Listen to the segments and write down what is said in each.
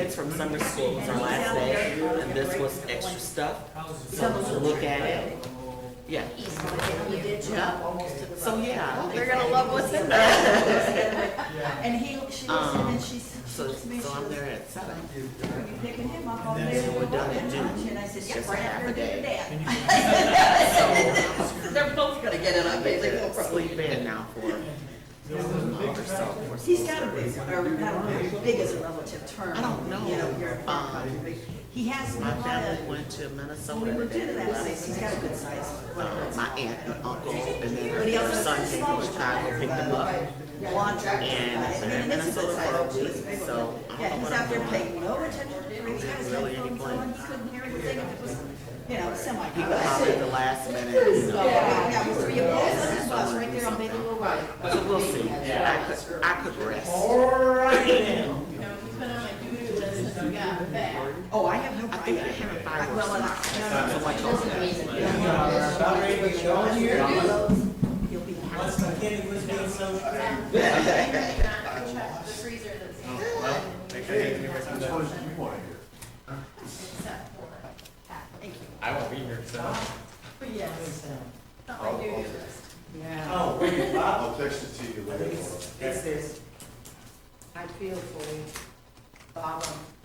kids from summer school. It was our last day, and this was extra stuff. So look at it. Yeah. So yeah. They're gonna love what's in there. And she looks at him and she So looks at me, she I'm goes, there at 7. "Are you picking him up on And there?" then we're done at noon. And I said, It's "Yeah, just right half after a day. Dad." They're both gonna get it on They sleep in now for or so. He's got a big, or not a big as a relative term. I don't know. You know, you're, he has a My lot family of, went to when Minnesota we moved into today. that place, he's got a good size. My aunt and uncle, and then But he her also son has came smaller from Chicago, picked them up. laundry. And they're in Minnesota for a week, so I Yeah, don't know he's what out I'm there doing. paying no attention to the he's got his Really headphones playing. on, he couldn't hear anything, it was, you know, semi. He could probably at the last minute, you know. Yeah, we threw you both on his bus right there on Baby Little Road. So we'll see. I could rest. Oh, I have no I think they're idea. having fireworks. Well, So much over About ready to get going here. he'll be happy. Once McKinney was being so The freezer that's. well, make sure you give us some. Thank you. I won't be here, so. Yes. Yeah. Oh, where you, Bob? I'll text it to you later. It's this. I feel for you. Bob,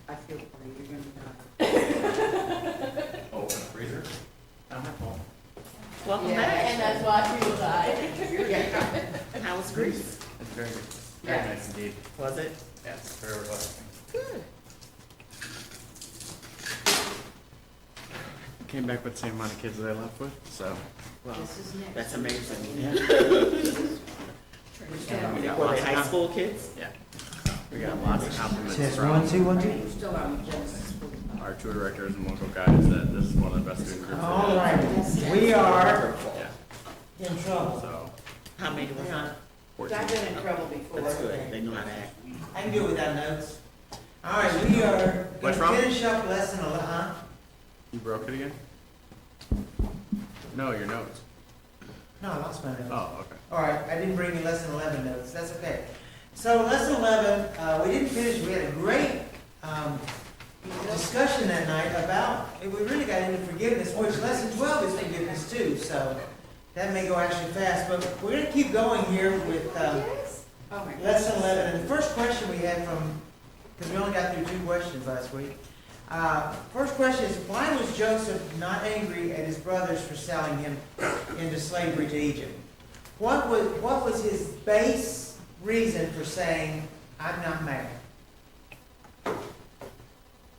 I feel for you. You're gonna die. Oh, freezer? Not my fault. Welcome And back. that's why she will die. How was Greece? It's very good. Very Yeah. nice indeed. Was it? Yes, very relaxing. Good. Came back with the same amount of kids that I left with, so. Well, This is next. that's amazing. Yeah. Were they high school kids? Yeah. We got lots of compliments from 1, 2, 1, 2. You still are in Genesis. our tour directors and local guides that this is one of the best student groups. All right, we are Yeah, in trouble. so, How many was that? 14. I've been in trouble before. That's good. They know how to act. I can do without notes. All right, we are What's going wrong? to finish up lesson 11, huh? You broke it again? No, your notes. No, I lost my notes. Oh, okay. All right, I didn't bring you lesson 11 notes, that's okay. So lesson 11, we didn't finish, we had a great discussion that night about, we really got into forgiveness, which lesson 12 is forgiveness too, so that may go actually fast, but we're going to keep going here with Oh, my God. lesson 11. And the first question we had from, because we only got through 2 questions last week. First question is, why was Joseph not angry at his brothers for selling him into slavery to Egypt? What was his base reason for saying, I'm not mad?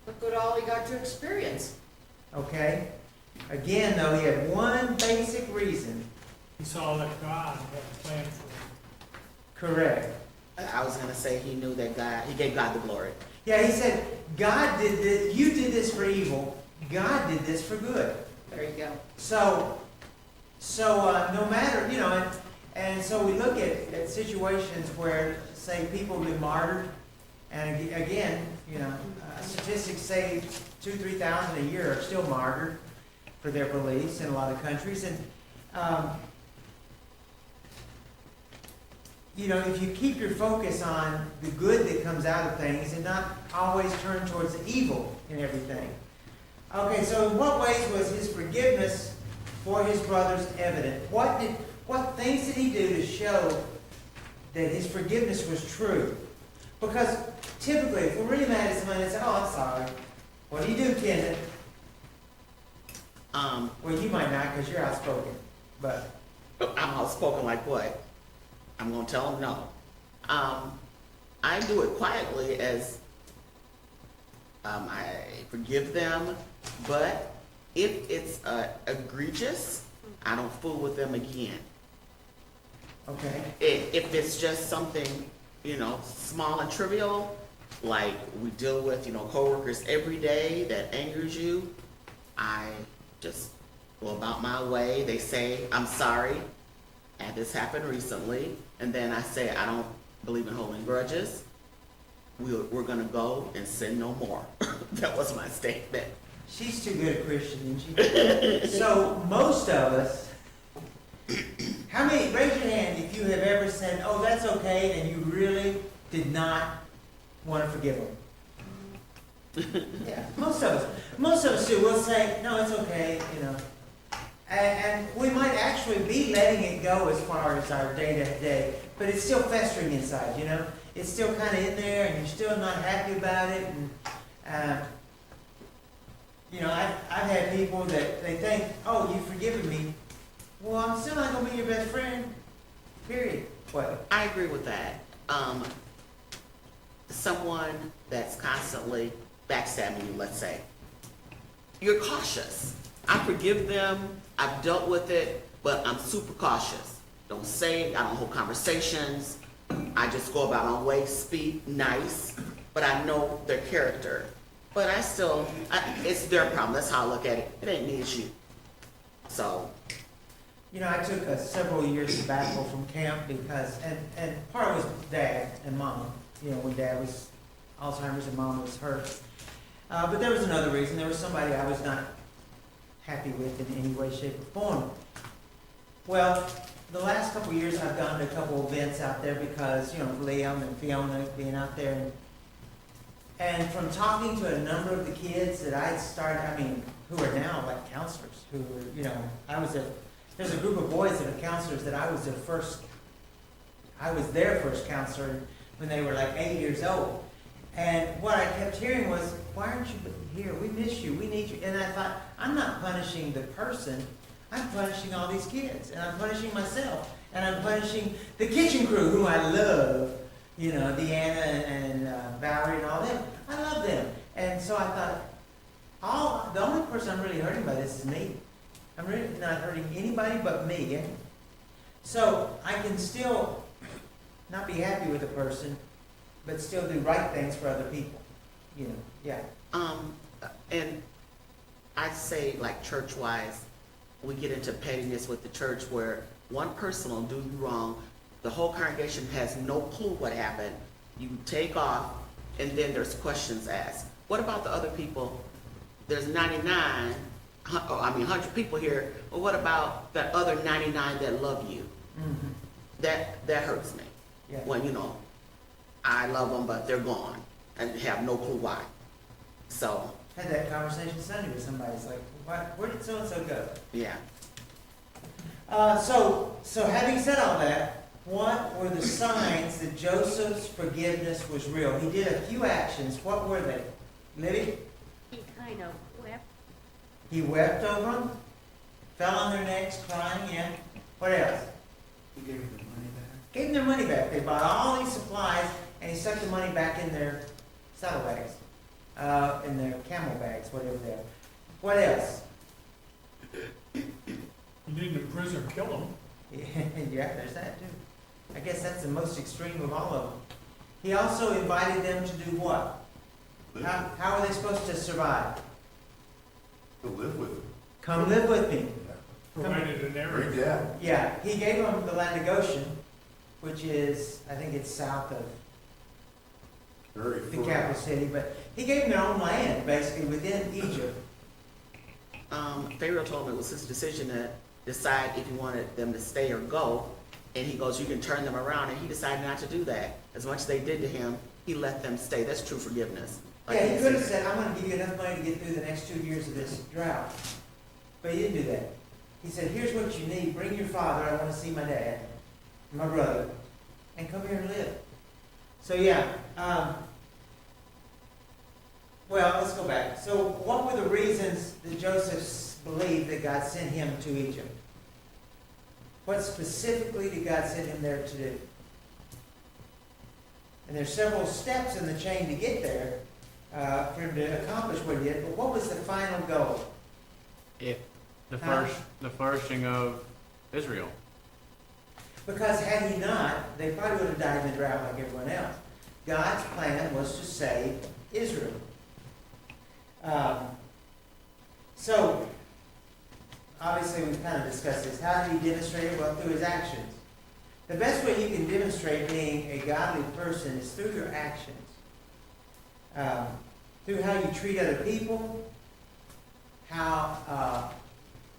Look at all he got to experience. Okay? Again, though, he had one basic reason. He saw that God had a plan for him. Correct. I was gonna say he knew that God, he gave God the glory. Yeah, he said, God did this, you did this for evil, God did this for good. There you go. So no matter, you know, and so we look at situations where, say, people have been martyred, and again, you know, statistics say 2,000-3,000 a year are still martyred for their beliefs in a lot of countries, and you know, if you keep your focus on the good that comes out of things and not always turn towards the evil in everything. Okay, so in what ways was his forgiveness for his brothers evident? What things did he do to show that his forgiveness was true? Because typically, if we're really mad at somebody and say, "Oh, I'm sorry," what do you do, Kenneth? Well, you might not because you're outspoken, but I'm outspoken like what? I'm gonna tell him no. I do it quietly as I forgive them, but if it's egregious, I don't fool with them again. okay. If it's just something, you know, small and trivial, like we deal with, you know, coworkers every day that angers you, I just go about my way. They say, I'm sorry, and this happened recently, and then I say, I don't believe in holding grudges. We're gonna go and sin no more. That was my statement. She's too good a Christian, isn't she? So most of us, how many, raise your hand if you have ever said, "Oh, that's okay," and you really did not want to forgive them. Yeah, most of us do. We'll say, no, it's okay, you know. And we might actually be letting it go as far as our day to day, but it's still festering inside, you know. It's still kind of in there, and you're still not happy about it. And you know, I've had people that they think, oh, you've forgiven me. Well, I'm still not gonna be your best friend. Period. What? I agree with that. Someone that's constantly backstabbing you, let's say, you're cautious. I forgive them, I've dealt with it, but I'm super cautious. Don't say it, I don't hold conversations. I just go about my way, speak nice, but I know their character. But it's their problem, that's how I look at it. It ain't me, it's you. So, You know, I took a several years sabbatical from camp because, and part of it was Dad and Mom. You know, when Dad was Alzheimer's and Mom was hurt. But there was another reason. There was somebody I was not happy with in any way, shape, or form. Well, the last couple of years I've gone to a couple events out there because, you know, Liam and Fiona being out there. And from talking to a number of the kids that I'd started, who are now like counselors, who were, you know, there's a group of boys that are counselors that I was their first counselor when they were like 8 years old. And what I kept hearing was, why aren't you here? We miss you, we need you. And I thought, I'm not punishing the person, I'm punishing all these kids. And I'm punishing myself. And I'm punishing the kitchen crew, who I love. You know, Deanna and Valerie and all them. I love them. And so I thought, the only person I'm really hurting by this is me. I'm really not hurting anybody but me. So I can still not be happy with a person, but still do right things for other people. You know, yeah. and I'd say, like, church-wise, we get into pettiness with the church where one person will do you wrong, the whole congregation has no clue what happened, you take off, and then there's questions asked. What about the other people? There's 100 people here, but what about that other 99 that love you? Mm-hmm. That hurts me. Yeah. When, you know, I love them, but they're gone, and have no clue why. So, I had that conversation Sunday with somebody. It's like, where did so-and-so go? yeah. So having said all that, what were the signs that Joseph's forgiveness was real? He did a few actions. What were they? Libby? He kind of wept. He wept over them, fell on their necks crying, yeah. What else? He gave them money back. Gave them their money back. They bought all these supplies, and he stuck the money back in their saddlebags, in their camel bags, whatever they are. What else? You didn't imprison or kill him. Yeah, there's that too. I guess that's the most extreme of all of them. He also invited them to do what? How are they supposed to survive? To live with him. Come live with me. Provided an area. Great dad. Yeah, he gave them the land of Goshen, which is, I think it's south of Very the full. capital city, but he gave them their own land, basically, within Egypt. Pharaoh told him it was his decision to decide if he wanted them to stay or go. And he goes, you can turn them around. And he decided not to do that. As much as they did to him, he let them stay. That's true forgiveness. Like Yeah, he he could have said. said, I'm gonna give you enough money to get through the next 2 years of this drought. But he didn't do that. He said, here's what you need. Bring your father. I want to see my dad, my brother, and come here and live. So yeah, well, let's go back. So what were the reasons that Joseph believed that God sent him to Egypt? What specifically did God send him there to do? And there's several steps in the chain to get there for him to accomplish what he did. But what was the final goal? The flourishing of Israel. Because had he not, they probably would have died in the drought like everyone else. God's plan was to save Israel. So, obviously we've kind of discussed this. How did he demonstrate it? Well, through his actions. The best way you can demonstrate being a godly person is through your actions. Through how you treat other people, how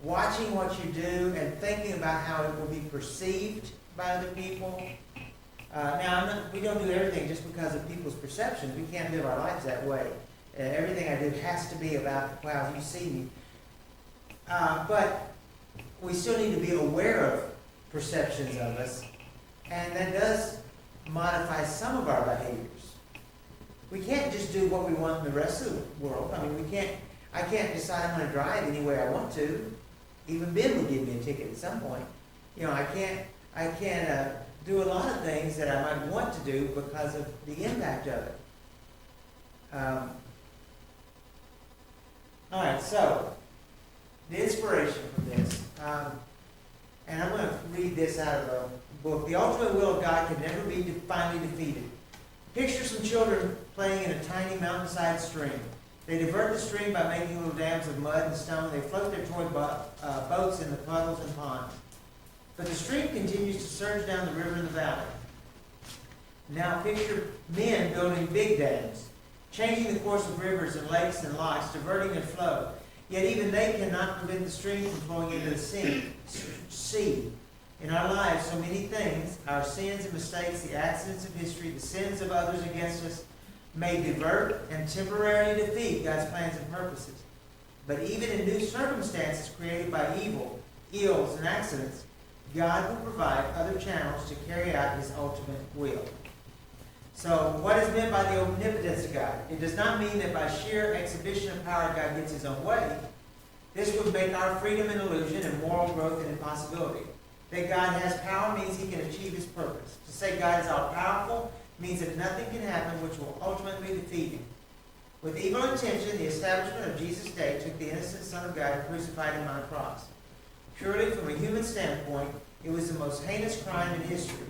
watching what you do and thinking about how it will be perceived by other people. Now, we don't do everything just because of people's perceptions. We can't live our lives that way. Everything I do has to be about, wow, you see me. But we still need to be aware of perceptions of us, and that does modify some of our behaviors. We can't just do what we want in the rest of the world. I mean, I can't decide I'm going to drive any way I want to. Even Ben would give me a ticket at some point. You know, I can't do a lot of things that I might want to do because of the impact of it. All right, so the inspiration from this, and I'm going to read this out of a book. The ultimate will of God can never be finally defeated. Picture some children playing in a tiny mountainside stream. They divert the stream by making little dams of mud and stone. They float their toy boats in the puddles and ponds. But the stream continues to surge down the river in the valley. Now picture men building big dams, changing the course of rivers and lakes and locks, diverting their flow. Yet even they cannot prevent the stream from flowing into the sea. In our lives, so many things, our sins and mistakes, the accidents of history, the sins of others against us, may divert and temporarily defeat God's plans and purposes. But even in new circumstances created by evil, ills, and accidents, God will provide other channels to carry out His ultimate will. So, what is meant by the omnipotence of God? It does not mean that by sheer exhibition of power God gets His own way. This would make our freedom an illusion and moral growth an impossibility. That God has power means He can achieve His purpose. To say God is all-powerful means that nothing can happen which will ultimately defeat Him. With evil intention, the establishment of Jesus' day took the innocent Son of God and crucified Him on a cross. Purely from a human standpoint, it was the most heinous crime in history.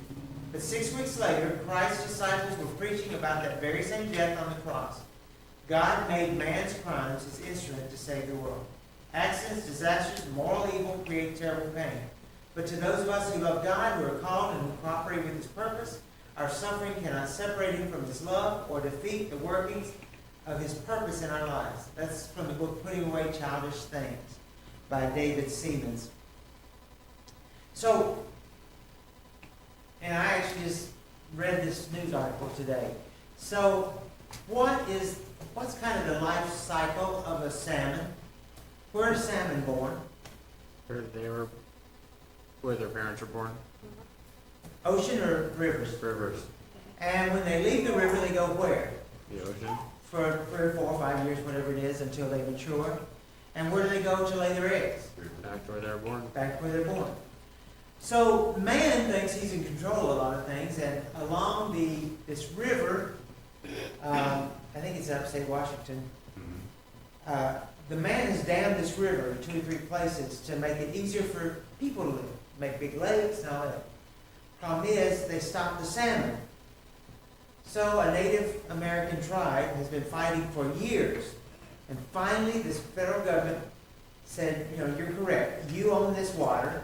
But 6 weeks later, Christ's disciples were preaching about that very same death on the cross. God made man's crimes His instrument to save the world. Accidents, disasters, and moral evil create terrible pain. But to those of us who love God, who are called and who cooperate with His purpose, our suffering cannot separate Him from His love or defeat the workings of His purpose in our lives. That's from the book Putting Away Childish Things by David Siemens. So, and I actually just read this news article today. So, what's kind of the life cycle of a salmon? Where are salmon born? Where their parents were born. Ocean or rivers? Rivers. And when they leave the river, they go where? The ocean. For 3 or 4 or 5 years, whatever it is, until they mature. And where do they go to lay their eggs? Back to where they were born. Back where they're born. So man thinks he's in control of a lot of things, and along this river, I think it's in upstate Washington, the man has dammed this river in 2 or 3 places to make it easier for people to live, make big lakes and all that. Problem is, they stopped the salmon. So a Native American tribe has been fighting for years, and finally this federal government said, you know, you're correct, you own this water,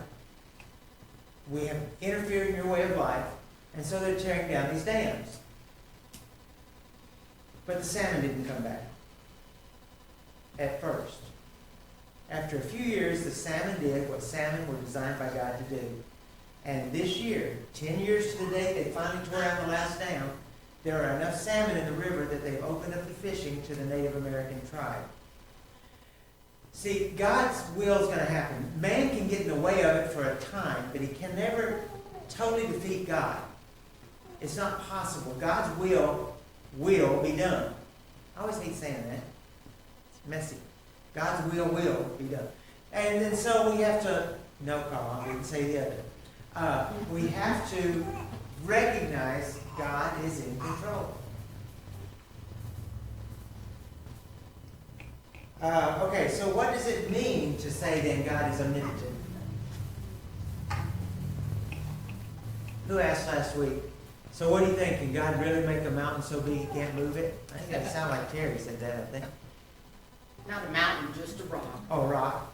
we have interfered in your way of life, and so they're tearing down these dams. But the salmon didn't come back at first. After a few years, the salmon did what salmon were designed by God to do. And this year, 10 years to the day they finally tore down the last dam, there are enough salmon in the river that they've opened up the fishing to the Native American tribe. See, God's will is going to happen. Man can get in the way of it for a time, but he can never totally defeat God. It's not possible. God's will be done. I always hate saying that. It's messy. God's will be done. And then so we have to, no, Carl, I didn't say the other. We have to recognize God is in control. Okay, so what does it mean to say then God is omnipotent? Who asked last week? So what do you think? Can God really make a mountain so big he can't move it? I think that sounded like Terry said that, I think. Not a mountain, just a rock. Oh, rock.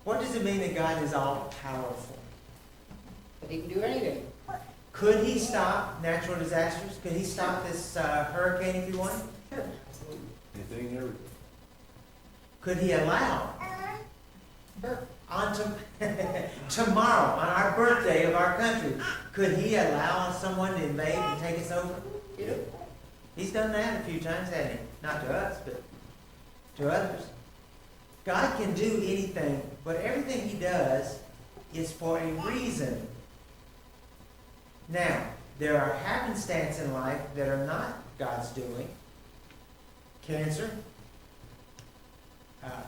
What does it mean that God is all powerful? But he can do anything. Could he stop natural disasters? Could he stop this hurricane if he wanted? Sure. Anything, everything. Could he allow Sure. on tomorrow, on our birthday of our country, could he allow someone to invade and take us over? Yeah. He's done that a few times, hasn't he? not to us, but to others. God can do anything, but everything he does is for a reason. Now, there are happenstance in life that are not God's doing. Cancer,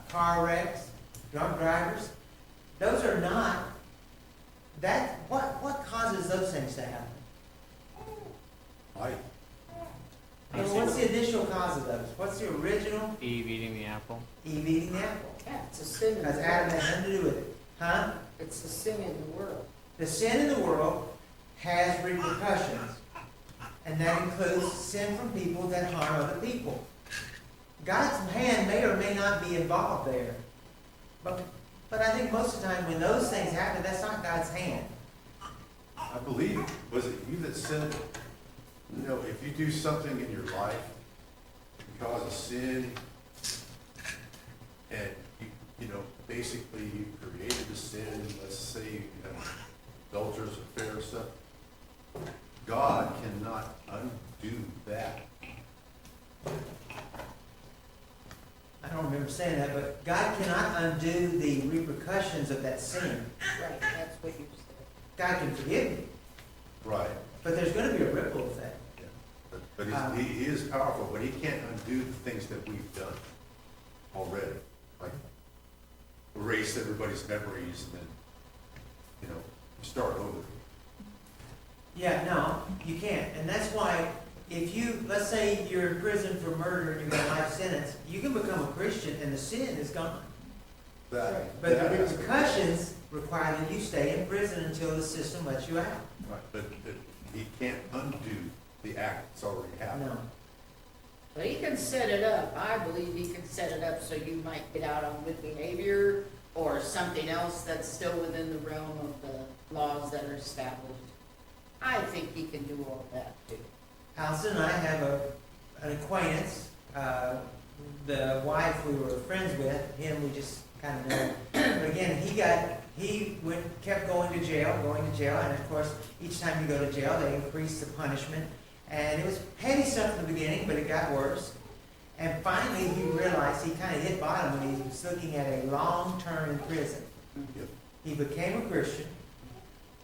car wrecks, drunk drivers. Those are not, what causes those things to happen? Life. And what's the initial cause of those? What's the original? Eve eating the apple. Eve eating the apple. Yeah, it's a sin in Because the Adam world. had nothing to do with it. Huh? It's a sin in the world. The sin in the world has repercussions. And that includes sin from people that harm other people. God's hand may or may not be involved there. But I think most of the time when those things happen, that's not God's hand. I believe, was it you that said, you know, if you do something in your life because of sin, and you know, basically you created the sin, let's say you have adulterous affair stuff, God cannot undo that. I don't remember saying that, but God cannot undo the repercussions of that sin. Right, that's what you said. God can forgive me, Right. but there's going to be a ripple effect. Yeah. But he is powerful, but he can't undo the things that we've done already. Like erase everybody's memories and then, you know, start over. Yeah, no, you can't. And that's why if you, let's say you're in prison for murder and you got a life sentence, you can become a Christian and the sin is gone. That, But that the has to- repercussions require that you stay in prison until the system lets you out. Right, but he can't undo the act that's already happened. No. But he can set it up. I believe he can set it up so you might get out on good behavior or something else that's still within the realm of the laws that are established. I think he can do all that too. Allison and I have an acquaintance, the wife we were friends with, him we just kind of know. But again, kept going to jail, and of course, each time you go to jail, they increase the punishment. And it was petty stuff in the beginning, but it got worse. And finally, he realized he kind of hit bottom when he was looking at a long term in prison. Yep. He became a Christian.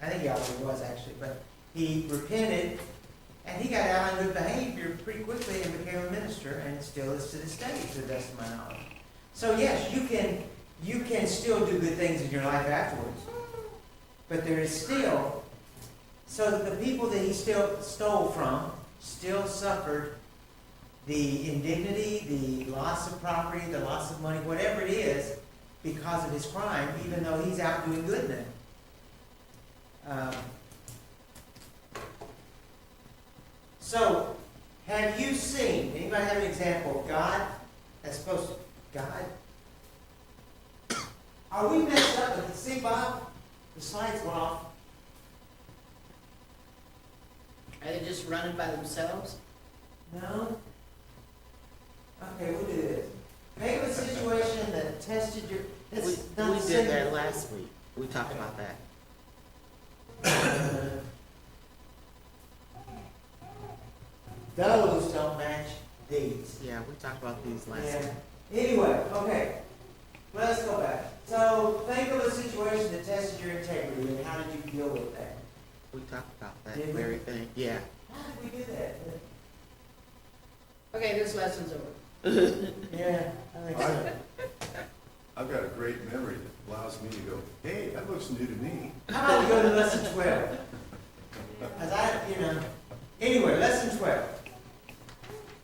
I think he already was actually, but he repented, and he got out on good behavior pretty quickly and became a minister, and still is to this day, to the best of my knowledge. So yes, you can still do good things in your life afterwards, but there is still, so that the people that he still stole from still suffered the indignity, the loss of property, the loss of money, whatever it is, because of his crime, even though he's out doing good now. So, have you seen, anybody have an example of God that's supposed to, God? Are we messed up with, see Bob, the slides went off. Are they just running by themselves? No? Okay, we'll do this. Think of a situation that tested your, We that's not did simple. that last week. We talked about that. Those don't match these. Yeah, we talked about these last Yeah. week. Anyway, okay. Let's go back. So think of a situation that tested your integrity and how did you deal with that? We talked about that Did we? very thing. Yeah. How did we do that? Okay, this lesson's over. Yeah, I think so. I've got a great memory that allows me to go, hey, that looks new to me. How about we go to lesson 12? Anyway, lesson 12.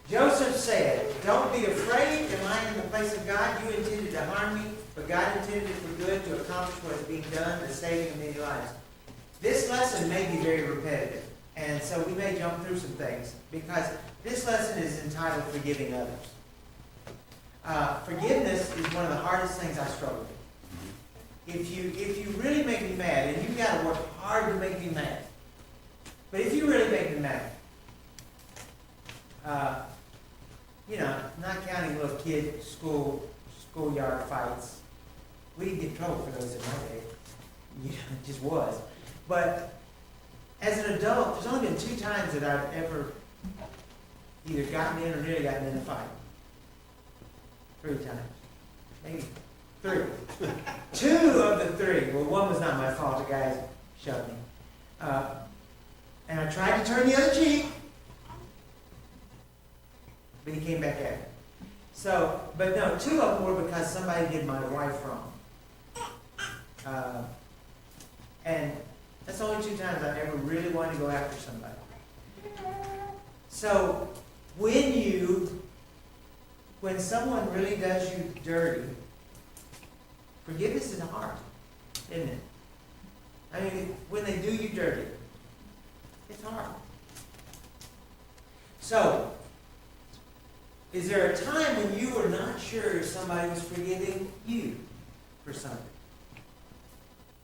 Joseph said, "Don't be afraid. Am I in the place of God? You intended to harm me, but God intended it for good to accomplish what is being done, the saving of many lives." This lesson may be very repetitive, and so we may jump through some things, because this lesson is entitled Forgiving Others. Forgiveness is one of the hardest things I struggle with. If you really make me mad, and you've got to work hard to make me mad, but if you really make me mad, not counting little kid schoolyard fights, we didn't get in trouble for those in my day. It just was. But as an adult, there's only been 2 times that I've ever either gotten in or nearly gotten in a fight. 3 times. Maybe 3. 2 of the 3. Well, one was not my fault. The guys shoved me. And I tried to turn the other cheek, but he came back at me. So, but no, 2 of them were because somebody did my wife wrong. And that's the only 2 times I ever really wanted to go after somebody. So, when someone really does you dirty, forgiveness is hard, isn't it? I mean, when they do you dirty, it's hard. So, is there a time when you were not sure if somebody was forgiving you for something?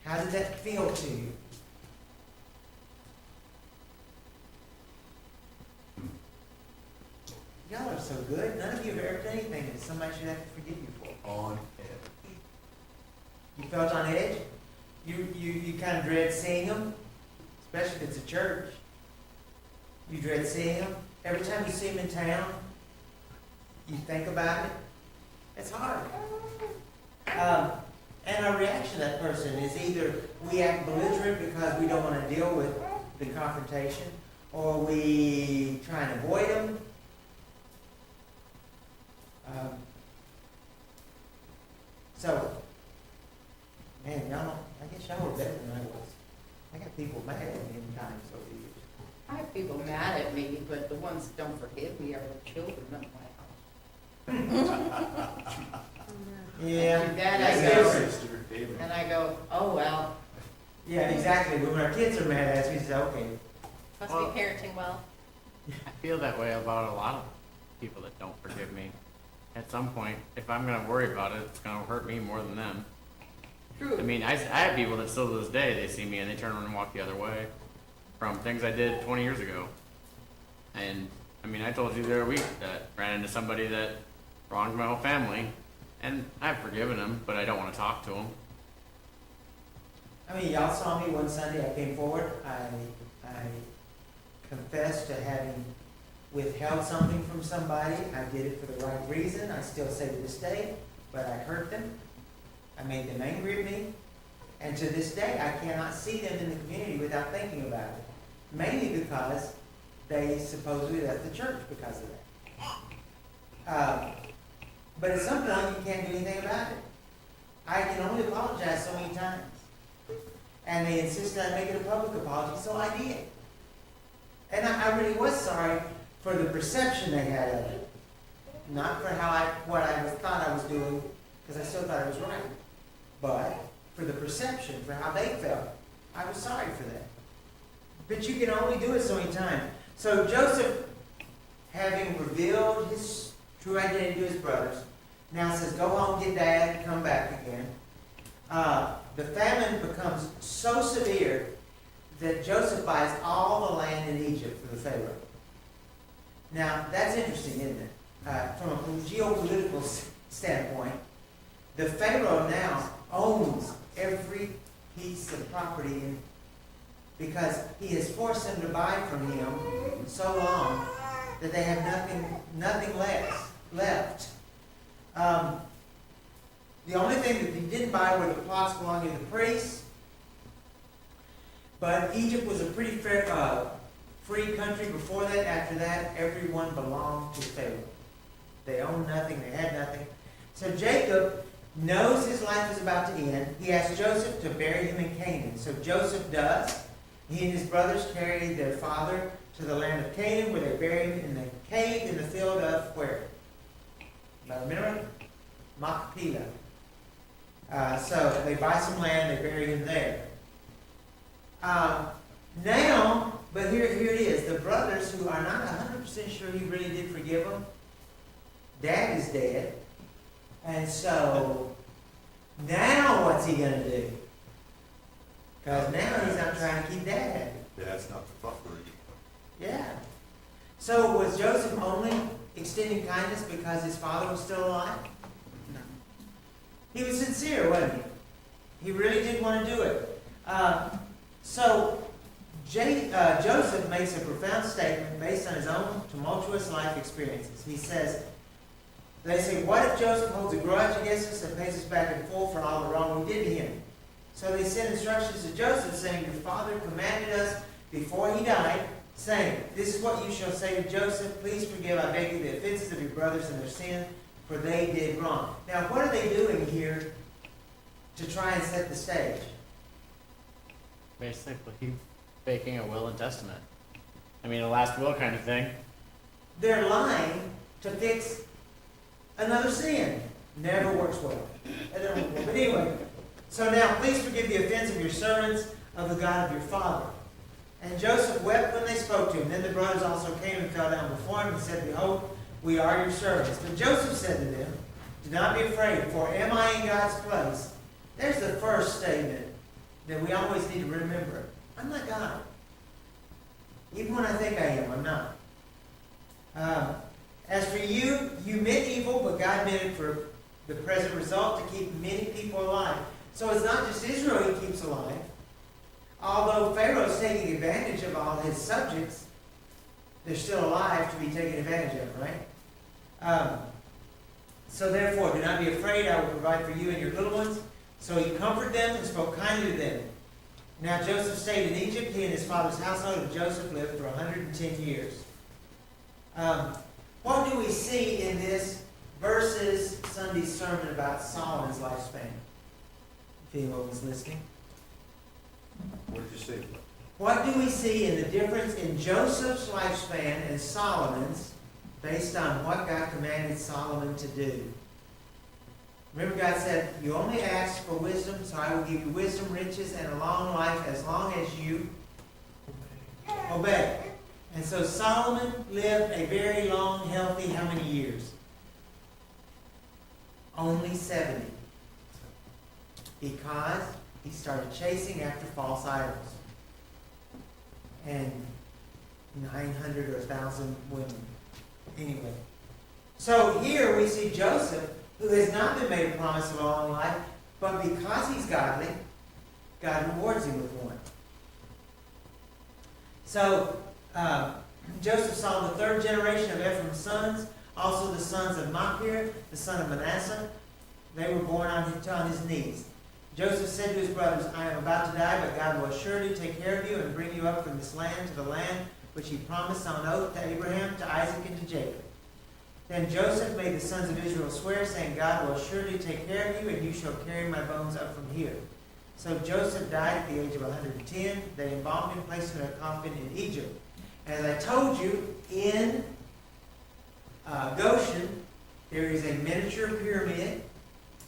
How did that feel to you? Y'all are so good. None of you have ever done anything that somebody should have to forgive you for. On edge. You felt on edge? You kind of dread seeing them, especially if it's a church. You dread seeing them. Every time you see them in town, you think about it. It's hard. And our reaction to that person is either we act belligerent because we don't want to deal with the confrontation, or we try and avoid them. So, man, y'all, I guess y'all were better than I was. I got people mad at me in times over the years. I have people mad at me, but the ones that don't forgive me are the children of my house. Yeah. And that I that's go, different. and I go, oh, well, Yeah, exactly. But when our kids are mad at us, we say, okay. Must Well- be parenting well. I feel that way about a lot of people that don't forgive me. At some point, if I'm gonna worry about it, it's gonna hurt me more than them. true. I mean, I have people that still to this day, they see me and they turn around and walk the other way from things I did 20 years ago. And, I mean, I told you the other week that ran into somebody that wronged my whole family, and I've forgiven them, but I don't want to talk to them. I mean, y'all saw me one Sunday. I came forward. I confessed to having withheld something from somebody. I did it for the right reason. I still say to this day, but I hurt them. I made them angry at me. And to this day, I cannot see them in the community without thinking about it. Mainly because they supposedly left the church because of that. But at some point, you can't do anything about it. I can only apologize so many times. And they insisted I make it a public apology, so I did. And I really was sorry for the perception they had of it. Not for what I thought I was doing, because I still thought it was right. But for the perception, for how they felt. I was sorry for that. But you can only do it so many times. So Joseph, having revealed his true identity to his brothers, now says, go home, get dad, come back again. The famine becomes so severe that Joseph buys all the land in Egypt for the Pharaoh. Now, that's interesting, isn't it? From a geopolitical standpoint, the Pharaoh now owns every piece of property because he has forced them to buy from him so long that they have nothing left. The only thing that he didn't buy were the plots belonging to the priests. But Egypt was a pretty free country before that. After that, everyone belonged to Pharaoh. They owned nothing. They had nothing. So Jacob knows his life is about to end. He asks Joseph to bury him in Canaan. So Joseph does. He and his brothers carry their father to the land of Canaan, where they bury him in the cave in the field of where? Remember? Machpelah. So they buy some land, they bury him there. Now, but here it is. The brothers who are not 100% sure he really did forgive them, dad is dead. And so, now what's he going to do? Because now he's not trying to keep dad happy. That's not the buffer. Yeah. So was Joseph only extending kindness because his father was still alive? No. He was sincere, wasn't he? He really did want to do it. So Joseph makes a profound statement based on his own tumultuous life experiences. He says, They say, what if Joseph holds a grudge against us and pays us back in full for all the wrong we did to him? So they sent instructions to Joseph, saying, your father commanded us before he died, saying, this is what you shall say to Joseph, please forgive, I beg you, the offenses of your brothers and their sin, for they did wrong. Now, what are they doing here to try and set the stage? Basically, faking a will and testament. I mean, a last will kind of thing. They're lying to fix another sin. Never works well. That doesn't work well. But anyway, so now please forgive the offense of your servants of the God of your father. And Joseph wept when they spoke to him. Then the brothers also came and fell down before him and said, behold, we are your servants. But Joseph said to them, do not be afraid, for am I in God's place? There's the first statement that we always need to remember. I'm not God. Even when I think I am, I'm not. As for you, you meant evil, but God meant it for the present result to keep many people alive. So it's not just Israel he keeps alive. Although Pharaoh's taking advantage of all his subjects, they're still alive to be taken advantage of, right? So therefore, do not be afraid, I will provide for you and your little ones. So he comforted them and spoke kindly to them. Now Joseph stayed in Egypt, he and his father's household, and Joseph lived for 110 years. What do we see in this versus Sunday's sermon about Solomon's lifespan? If anyone was listening. What did you say? What do we see in the difference in Joseph's lifespan and Solomon's based on what God commanded Solomon to do? Remember, God said, you only ask for wisdom, so I will give you wisdom, riches, and a long life as long as you obey. And so Solomon lived a very long, healthy, how many years? Only 70. Because he started chasing after false idols. And 900 or 1,000 women. Anyway. So here we see Joseph, who has not been made a promise of a long life, but because he's godly, God rewards him with one. So, Joseph saw the third generation of Ephraim's sons, also the sons of Machir, the son of Manasseh. They were born on his knees. Joseph said to his brothers, I am about to die, but God will assuredly take care of you and bring you up from this land to the land which he promised on oath to Abraham, to Isaac, and to Jacob. Then Joseph made the sons of Israel swear, saying, God will assuredly take care of you, and you shall carry my bones up from here. So Joseph died at the age of 110. They embalmed him, placed him in a coffin in Egypt. As I told you, in Goshen, there is a miniature pyramid,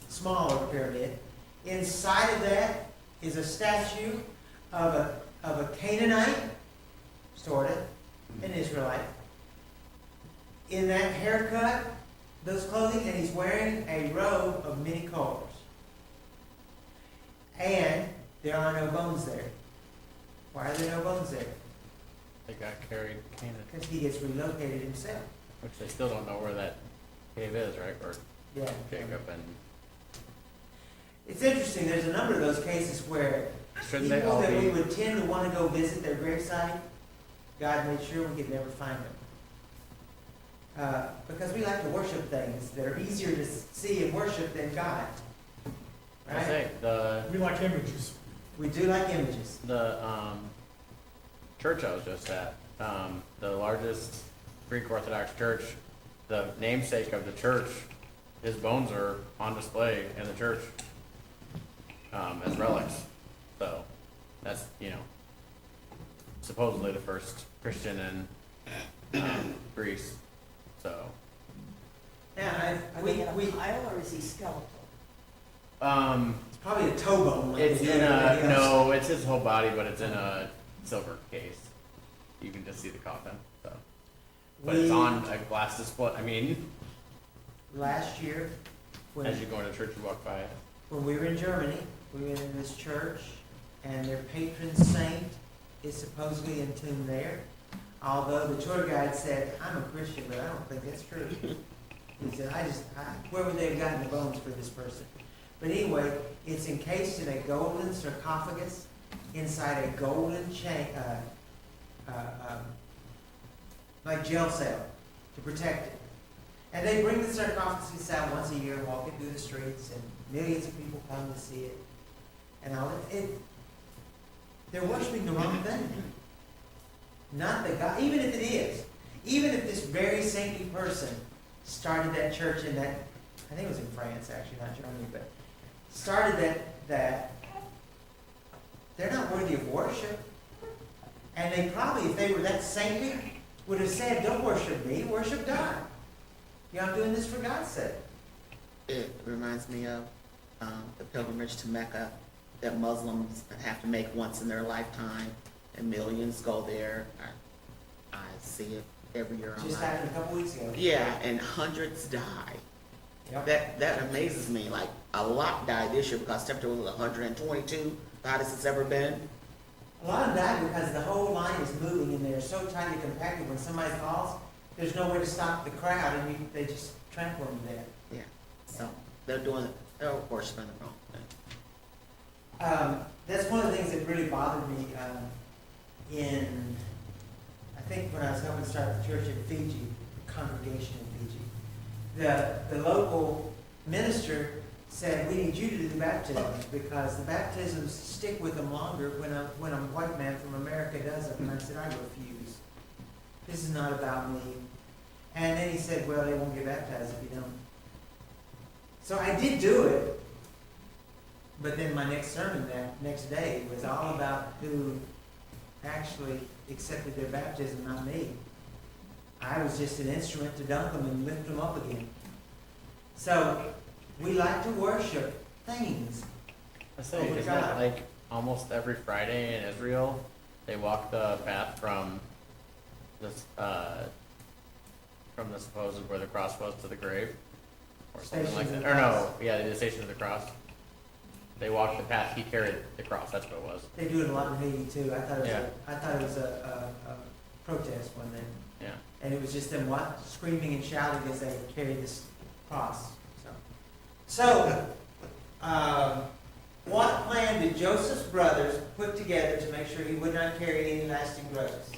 smaller pyramid. Inside of that is a statue of a Canaanite, sort of, an Israelite. In that haircut, those clothing, and he's wearing a robe of many colors. And there are no bones there. Why are there no bones there? They got carried to Canaan, Because he gets relocated himself. which they still don't know where that cave is, right? Or Yeah. Jacob and It's interesting, there's a number of those cases where shouldn't they people all that we be? would tend to want to go visit their gravesite, God made sure we could never find them. Because we like to worship things that are easier to see and worship than God. I Right? say We like images. We do like images. the church I was just at, the largest Greek Orthodox church, the namesake of the church, his bones are on display in the church as relics. So that's, supposedly the first Christian in Greece. So Yeah, Are we, they in a we, pile or is he skeletal? it's probably a toe bone. Like it's they do in everybody a else. no, it's his whole body, but it's in a silver case. You can just see the coffin. So, but it's We- on a glass display. I mean, Last year, when, as you go into church, you walk by it. when we were in Germany, we went in this church, and their patron saint is supposedly entombed there. Although the tour guide said, I'm a Christian, but I don't think that's true. He said, where would they have gotten the bones for this person? But anyway, it's encased in a golden sarcophagus inside a golden chain, like jail cell to protect it. And they bring the sarcophagus out once a year and walk it through the streets, and millions of people come to see it. And all they're worshiping the wrong thing. Not the God, even if it is. Even if this very saintly person started that church in that, I think it was in France actually, not Germany, but started that they're not worthy of worship. And they probably, if they were that saintly, would have said, don't worship me, worship God. You know, I'm doing this for God's sake. It reminds me of the pilgrimage to Mecca that Muslims have to make once in their lifetime, and millions go there. I see it every year Just online. happened a couple weeks ago. Yeah, and hundreds die. Yep. That amazes me. Like, a lot died this year because temperature was 122, the hottest it's ever been. A lot of them died because the whole line is moving and they're so tightly compacted. When somebody falls, there's no way to stop the crowd, and they just trample them to death. Yeah, so they're worshiping the wrong thing. That's one of the things that really bothered me I think when I was helping start the church in Fiji, congregation in Fiji. The local minister said, we need you to do the baptisms because the baptisms stick with them longer when a white man from America does it. And I said, I refuse. This is not about me. And then he said, well, they won't get baptized if you don't. So I did do it. But then my next sermon that next day was all about who actually accepted their baptism, not me. I was just an instrument to dunk them and lift them up again. So we like to worship things. I say, Oh, isn't God. it like almost every Friday in Israel, they walk the path from this, from the supposed where the cross was to the grave? Or something Station like of that. the Or Cross. no, yeah, the Station of the Cross. They walked the path, he carried the cross, that's what it was. They do it a lot in Haiti too. I thought Yeah. it was a protest one day. Yeah. And it was just them screaming and shouting as they carried this cross. So what plan did Joseph's brothers put together to make sure he would not carry any lasting grudges?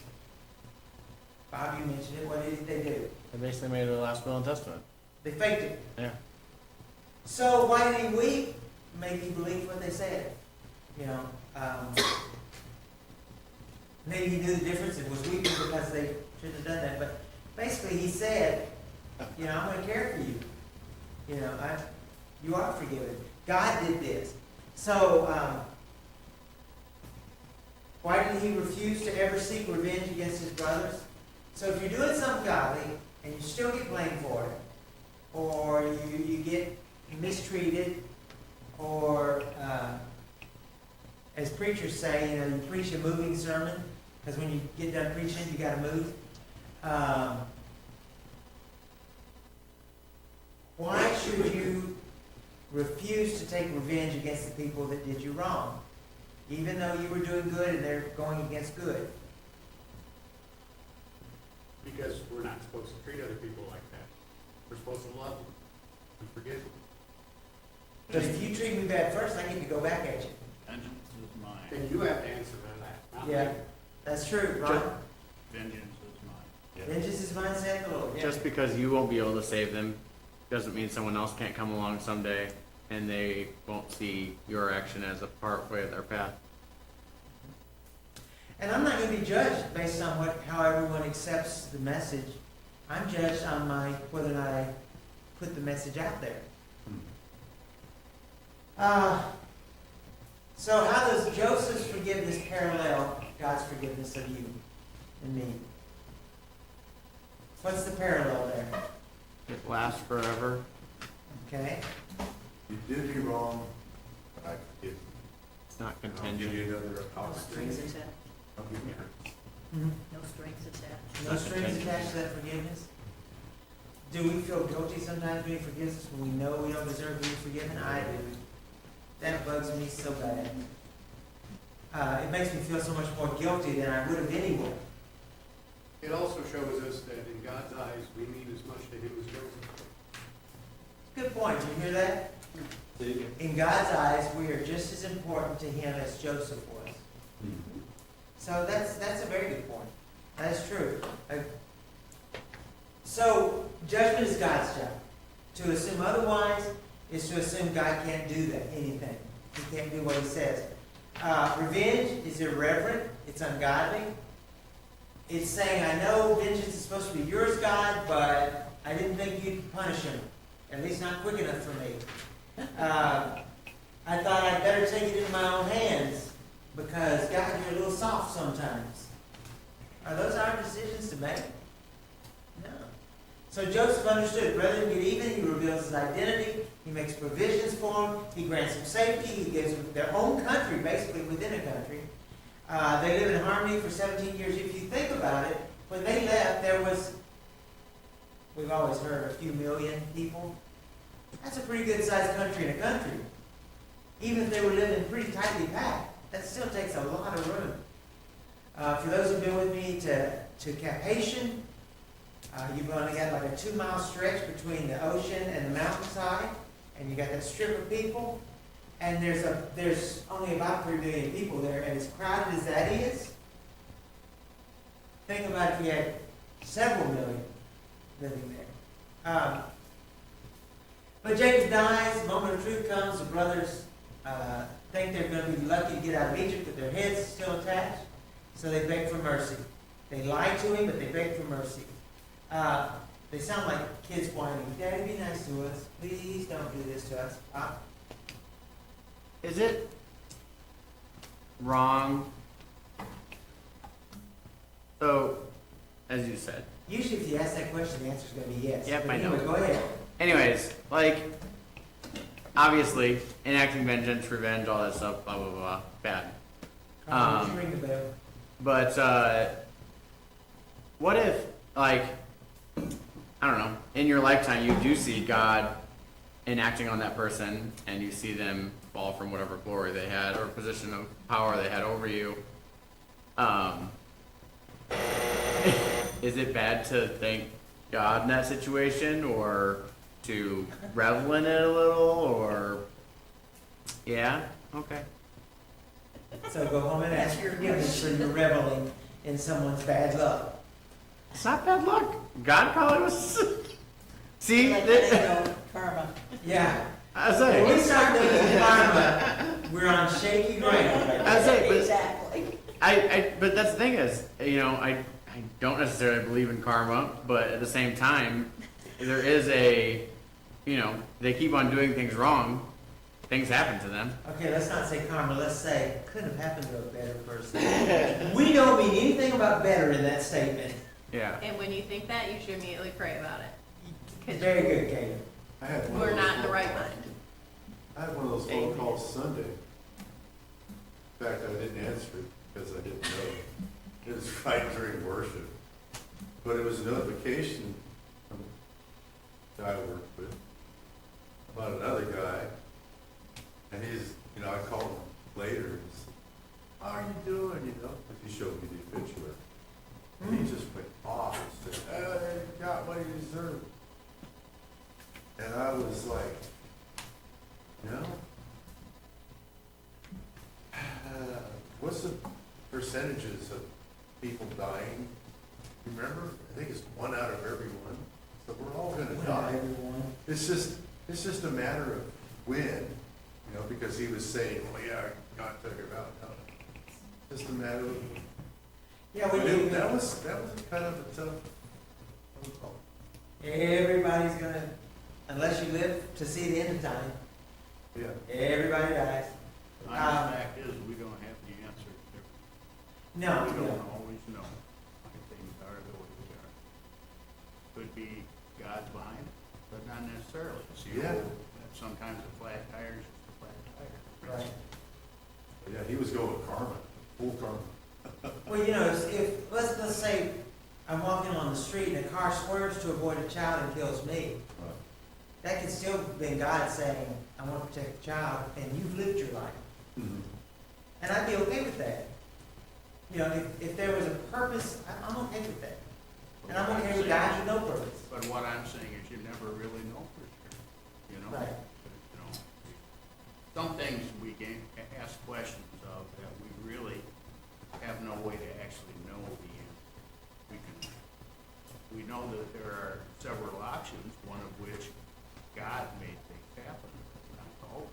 Bob, you mentioned it. What did they do? They basically made the last will and testament. They faked it. Yeah. So why did he weep? Maybe he believed what they said. You know, maybe he knew the difference and was weeping because they shouldn't have done that. But basically he said, you know, I'm going to care for you. You know, you are forgiven. God did this. So why did he refuse to ever seek revenge against his brothers? So if you're doing something godly and you still get blamed for it, or you get mistreated, or as preachers say, you know, you preach a moving sermon, because when you get done preaching, you got to move. Why should you refuse to take revenge against the people that did you wrong, even though you were doing good and they're going against good? Because we're not supposed to treat other people like that. We're supposed to love them and forgive them. But if you treat me bad first, I get to go back at you. Vengeance is mine. And you have to answer for that, not me. Yeah, that's true, right? Vengeance is mine. Vengeance is mine, saith the Lord. Yeah. Just because you won't be able to save them doesn't mean someone else can't come along someday and they won't see your action as a part way of their path. And I'm not going to be judged based on how everyone accepts the message. I'm judged on whether or not I put the message out there. So how does Joseph's forgiveness parallel God's forgiveness of you and me? What's the parallel there? It lasts forever. Okay. You did me wrong, but I forgive you. It's not And I'll give contingent. you another No strings opportunity. attached. I'll give you No strings attached. No strings attached to that forgiveness? Do we feel guilty sometimes being forgiven when we know we don't deserve being forgiven? I do. That bugs me so bad. It makes me feel so much more guilty than I would have anyway. It also shows us that in God's eyes, we mean as much to him as Joseph. Good point. Did you hear that? In God's eyes, we are just as important to him as Joseph was. So that's a very good point. That is true. So judgment is God's job. To assume otherwise is to assume God can't do that, anything. He can't do what he says. Revenge is irreverent. It's ungodly. It's saying, I know vengeance is supposed to be yours, God, but I didn't think you'd punish him. At least not quick enough for me. I thought I'd better take it in my own hands because, God, you're a little soft sometimes. Are those our decisions to make? No. So Joseph understood, rather than get even, he reveals his identity, he makes provisions for them, he grants them safety, he gives them their own country, basically within a country. They live in harmony for 17 years. If you think about it, when they left, there was, we've always heard, a few million people. That's a pretty good sized country in a country. Even if they were living pretty tightly packed, that still takes a lot of room. For those who've been with me to Cap Haitian, you've only got like a 2-mile stretch between the ocean and the mountainside, and you got that strip of people, and there's only about 3 million people there, and as crowded as that is, think about if you had several million living there. But Jacob dies, the moment of truth comes, the brothers think they're going to be lucky to get out of Egypt with their heads still attached, so they beg for mercy. They lie to him, but they beg for mercy. They sound like kids whining, Daddy, be nice to us. Please don't do this to us. Is it wrong? So, as you said. Usually if you ask that question, the answer's going to be yes. Yep, But I know. anyway, go ahead. Anyways, like, obviously, enacting vengeance, revenge, all that stuff, blah, blah, blah, bad. Would you ring the bell? But, what if, like, I don't know, in your lifetime you do see God enacting on that person and you see them fall from whatever glory they had or position of power they had over you. Is it bad to thank God in that situation or to revel in it a little or, yeah, okay. So go home and ask your forgiveness for your reveling in someone's bad luck. It's not bad luck. God probably was. See, Like, there you go, karma. Yeah. I When we say, start thinking karma, we're on shaky ground. I say, but Exactly. but that's the thing is, you know, I don't necessarily believe in karma, but at the same time, there is a, you know, they keep on doing things wrong, things happen to them. Okay, let's not say karma. Let's say couldn't have happened to a better person. We don't mean anything about better in that statement. Yeah. And when you think that, you should immediately pray about it. Very good, Caleb. I had one of We're those not in the phone- right mind. I had one of those phone calls Sunday. In fact, I didn't answer it because I didn't know. It was right during worship. But it was a notification from the guy I worked with about another guy. And he's, you know, I called him later and said, how are you doing, you know? Because he showed me the obituary. And he just went off and said, hey, you got what you deserve. And I was like, you know, what's the percentages of people dying? Remember? I think it's 1 out of every one. So we're all gonna die. Everyone. It's just a matter of when, you know, because he was saying, well, yeah, God took him out. No, just a matter of, Yeah, but we that was kind of a tough phone call. Everybody's gonna, unless you live to see the end of time, Yeah. everybody dies. The fact is, we don't have the answer. No, We no. don't always know why things are the way they are. Could be God's behind it, but not necessarily. See, Yeah. sometimes a flat tire is just a flat tire. Right. Yeah, he was going karma, full karma. Well, you know, if let's say I'm walking on the street and a car swerves to avoid a child and kills me, that could still be God saying, I want to protect the child, and you've lived your life. Mhm. And I'd be okay with that. You know, if there was a purpose, I'm okay with that. And I'm okay with dying with no purpose. But what I'm saying is you never really know for sure, you know? Right. You know, some things we can ask questions of that we really have no way to actually know the answer. We know that there are options, one of which God made things happen. Not always.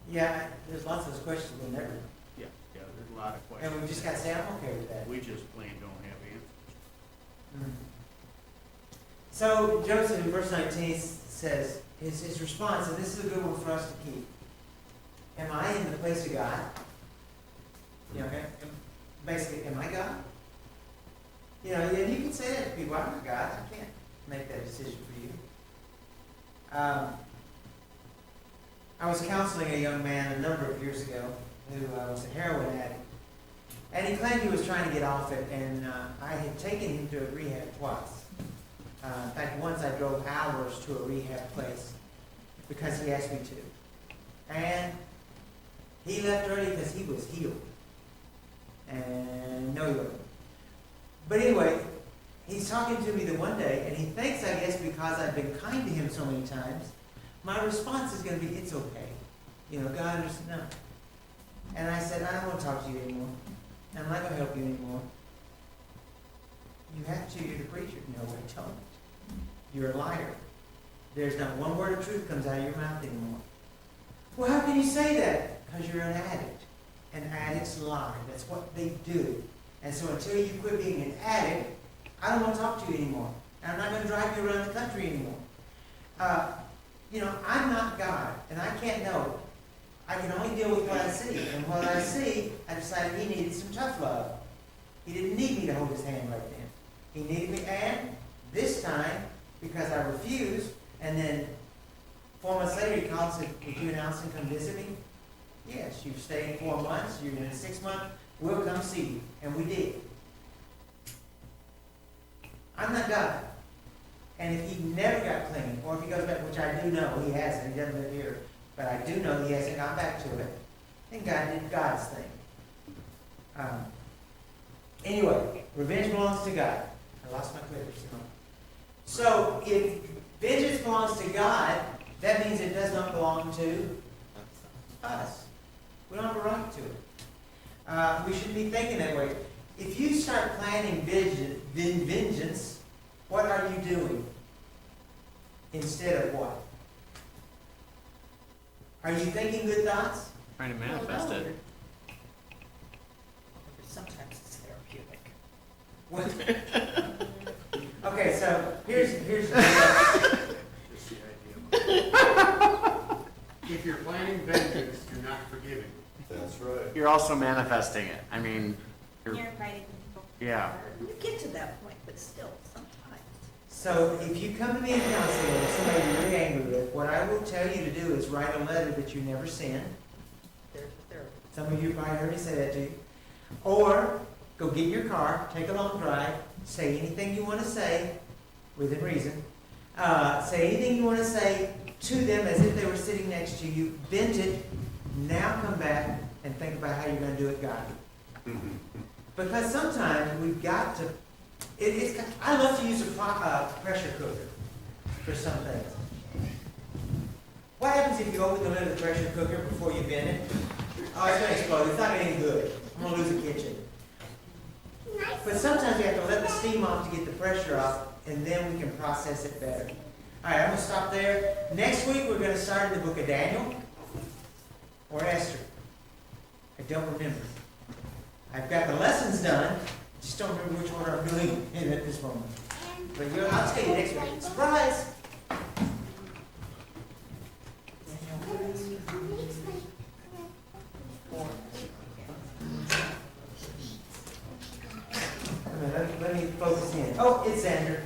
Yeah, there's lots of those questions we'll never, Yeah, there's a lot of questions. and we just got to say, I'm okay with that. We just plain don't have answers. Mm. So Joseph in verse 19 says, his response, and this is a good one for us to keep. Am I in the place of God? You know, basically, am I God? You know, and you can say that to people, I'm not God, I can't make that decision for you. I was counseling a young man a number of years ago who was a heroin addict. And he claimed he was trying to get off it, and I had taken him to a rehab twice. In fact, once I drove hours to a rehab place because he asked me to. And he left early because he was healed. And no, he wasn't. But anyway, he's talking to me the one day, and he thinks, I guess, because I've been kind to him so many times, my response is going to be, it's okay. You know, God understands. No. And I said, I don't want to talk to you anymore. I'm not going to help you anymore. You have to. You're the preacher. No, I don't. You're a liar. There's not one word of truth comes out of your mouth anymore. Well, how can you say that? Because you're an addict. And addicts lie. That's what they do. And so until you quit being an addict, I don't want to talk to you anymore. And I'm not going to drive you around the country anymore. You know, I'm not God, and I can't know. I can only deal with what I see. And what I see, I decided he needed some tough love. He didn't need me to hold his hand right then. He needed me, and this time, because I refused, and then 4 months later he called and said, would you and Allison come visit me? Yes, you've stayed 4 months, you're in 6 months, we'll come see you. And we did. I'm not God. And if he never got clean, or if he goes back, which I do know he hasn't, he doesn't live here, but I do know he hasn't gone back to it, then God did God's thing. Anyway, revenge belongs to God. I lost my clippers. So if vengeance belongs to God, that means it does not belong to us. We don't have a right to it. We shouldn't be thinking that way. If you start planning vengeance, what are you doing instead of what? Are you thinking good thoughts? Trying to manifest it. Sometimes it's therapeutic. What? Okay, so here's the Just the idea. If you're planning vengeance, you're not forgiving. That's right. You're also manifesting it. I mean, You're inviting people. yeah. You get to that point, but still, sometimes. So if you come to me in counseling with somebody you're really angry with, what I will tell you to do is write a letter that you never send. There's the therapy. Some of you probably heard me say that to you. Or go get in your car, take a long drive, say anything you want to say, within reason. Say anything you want to say to them as if they were sitting next to you. Vent it. Now come back and think about how you're going to do it godly. Because sometimes we've got to. I love to use a pressure cooker for some things. What happens if you open the lid of the pressure cooker before you vent it? Oh, it's going to explode. It's not going to be any good. I'm going to lose the kitchen. But sometimes we have to let the steam off to get the pressure off, and then we can process it better. All right, I'm going to stop there. Next week, we're going to start in the book of Daniel or Esther. I don't remember. I've got the lessons done. Just don't remember which order I'm doing it at this moment. But I'll tell you next week. Surprise! Let me focus in. Oh, it's Xander.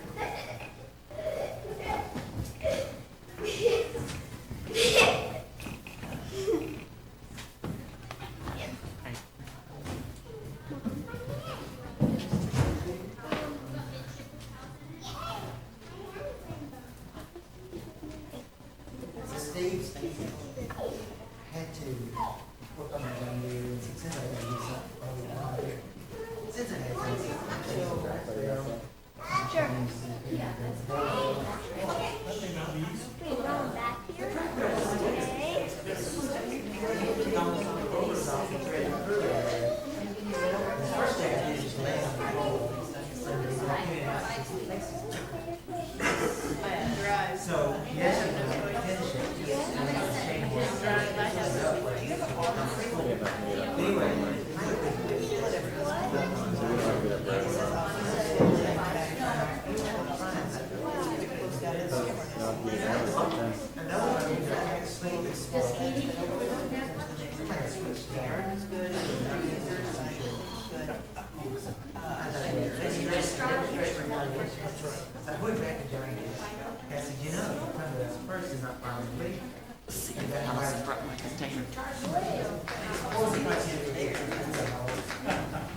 Steve, had to work on my own years. Since I had to do something, since I had to do something, Sure. Yeah, that's fine. Wait, going back here? First day I did just lay on the floor. I went back to Johnny. I said, you know, you come to us first and not finally leave. See, I was brought my container.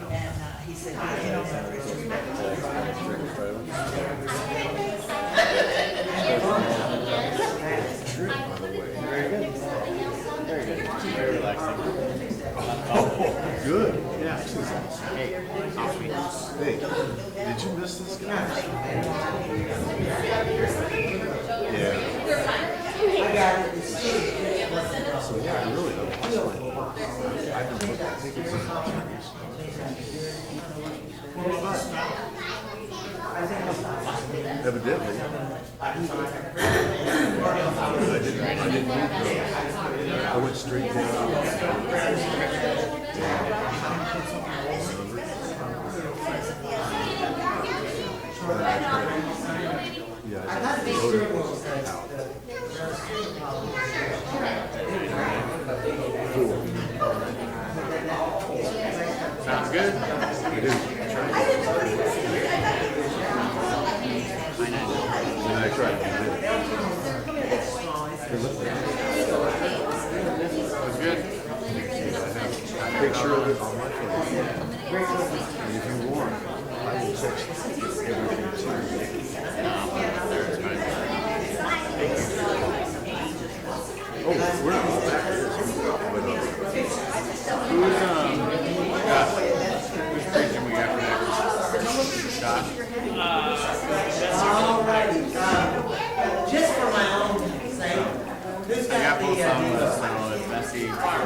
And he said, you know, Very good. Very relaxing. Good. Yeah. Hey, coffee. Hey, did you miss this guy? Yeah. I got it. It's So, yeah, I really don't. I've been thinking some opportunities. Evidently. I didn't need to. I went straight down. Yeah, I thought the steering wheel was Sounds good. it is. I tried. Sounds good. I have a picture of it on my phone. And if you want, I will text everything to you. Oh, we're not going back to this. Who's preaching we got for next? Scott? Alrighty, just for my own sake, who's I got got both on the the, list, so it's messy. Carl,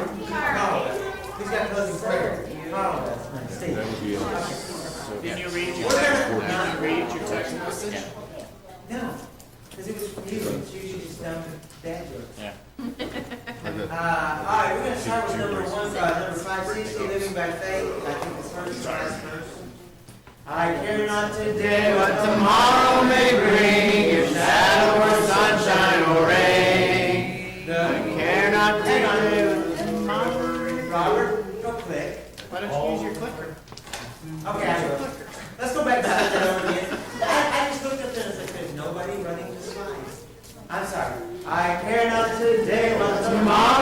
who's got closing prayer? Carl does, Steve. That would be it. Did you read your text, did you read your text message? No, because it was for you, it's usually just done with dad jokes. Yeah. Alright, we're gonna start with number 560, living by faith. I think it's first and last verse. I care not today what tomorrow may bring, if shadow or sunshine or rain. I care not today what tomorrow. Robert, go click. Why don't you use your clicker? Okay, I will. Let's go back to that over again. I just looked up there and I was like, there's nobody running the slides. I'm sorry. I care not today what tomorrow